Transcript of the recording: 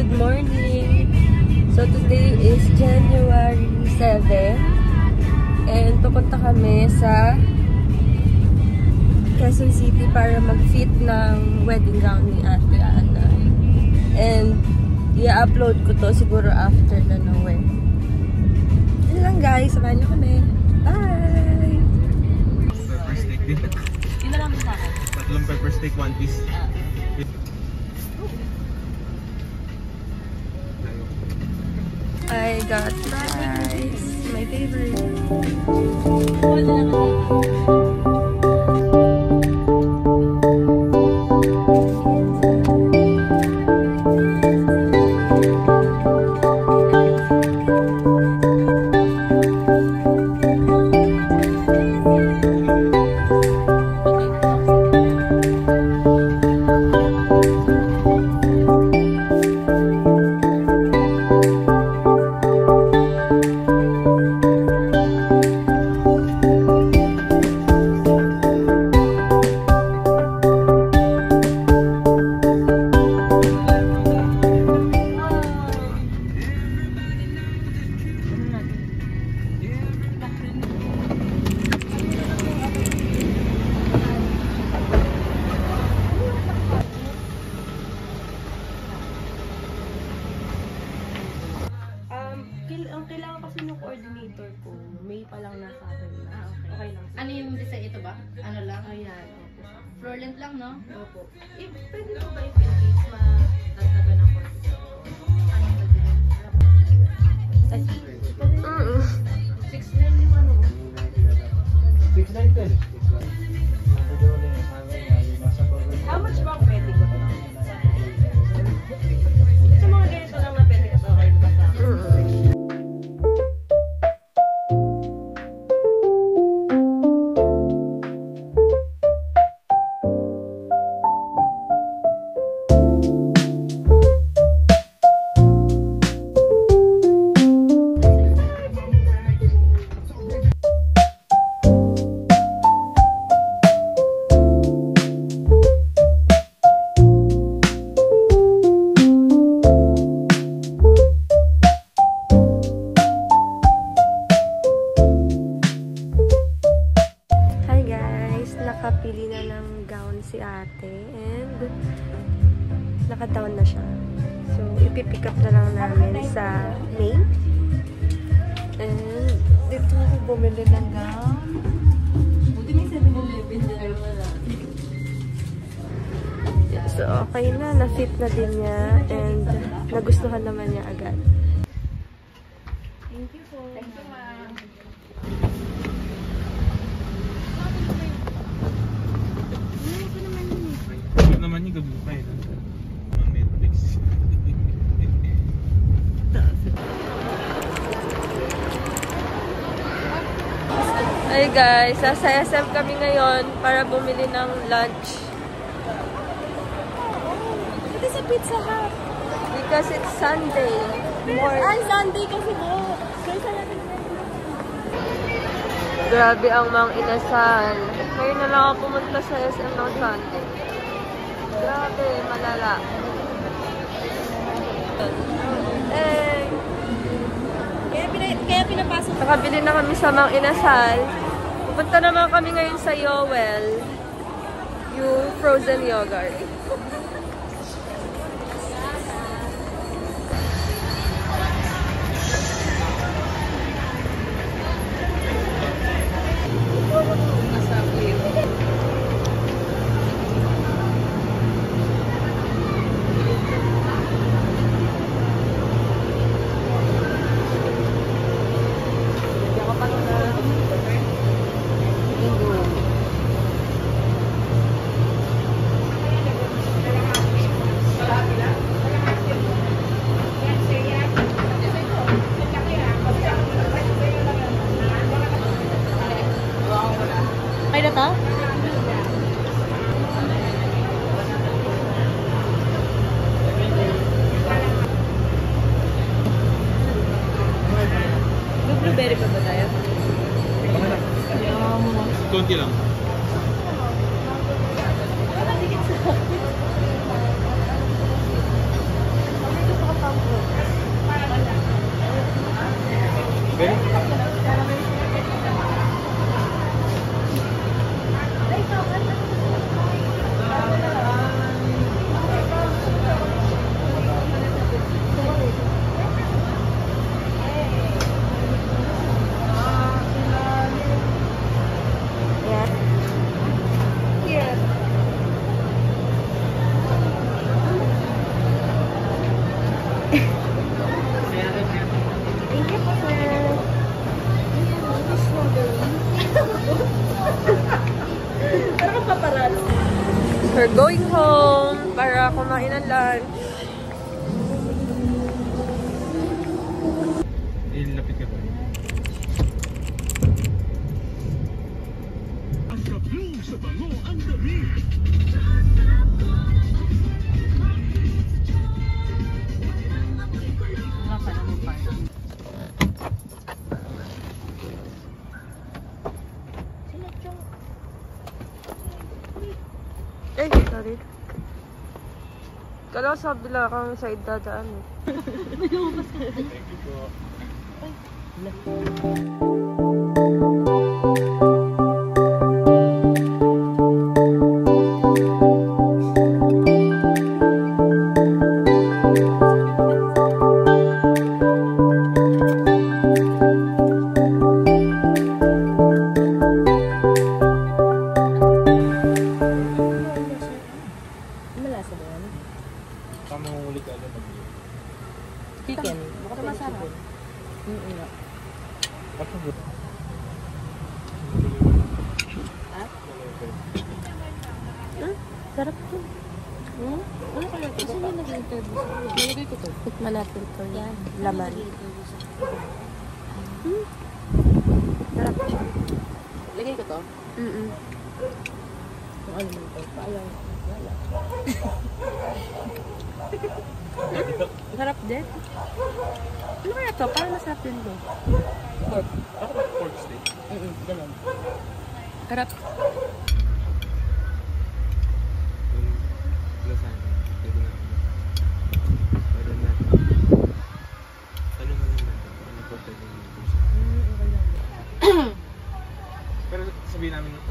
Good morning! So today is January 7 and pupunta kami sa Quezon City para mag-fit ng wedding gown ni Ate Ana. And i-upload ko to siguro after na wear. Yun lang guys, samahan niyo kami. Bye! Pepper steak din. Yun na lang sa akin. Tatlong pepper steak, 1 piece. I got fries. My favorite. Ang kailangan kasi ng coordinator ko, May pa lang nasa akin na. Okay lang. Ano yung design ito ba? Ano lang? Ayan. Floor length lang, no? Opo. Pwede ko ba yung case madagdagan ng coordinator ko? Ano yung dagdagan? 6'9" yung ano? 6'9" How much ba ang pwede ko? Sa mga ganito lang na pwede ko sa okay ba sa akin? Nakapili na ng gown si ate and naka-down na siya. So, ipipick up na lang namin sa May. And dito ako bumili ng gown. Buti may 7-Eleven din. So, okay na. Na-fit na din niya and nagustuhan naman niya agad. Thank you po. Thank you, ma'am. Naman yung gabukay na Netflix. Hey guys, sa SM kami ngayon para bumili ng lunch. Ito sa Pizza Hut. Because it's Sunday. Ay, Sunday kasi po. Kaysa natin. Grabe ang mga inasal. Ngayon na lang ako pumunta sa SM ng Sunday. Grabe, malala. Eh, kaya pinapasok. Nakabili na kami sa Mang Inasal. Pupunta naman kami ngayon sa Yowel. Yung frozen yogurt. May na to? Blueberry pa ba tayo? Konti lang. We're going home para kumain ng lunch. Lapit ka ba? Wala pa naman parking. Eh, sorry. Kala ko sa bilakang side dadaan eh. Thank you po. Malasa ba yan? Tama mo ulit agad. Chicken. Ito masarap. Nga. Ako ba? Sarap to. Ano kaya ito? Kasi may nag-interview. Nalagay ko to. Tikman natin to. Yan. Laman. Sarap. Lagay ko to. Kung ano man to. Paalang. Wala. Sarap din. Ano kaya to? Parang masarap din to. Pork. Ako ba pork steak? Ganun. Sarap. Lasagna. Pwede na. Pwede na. Ano naman natin? Ano po pwede na? Okay lang. Pero sabihin namin, ano ba?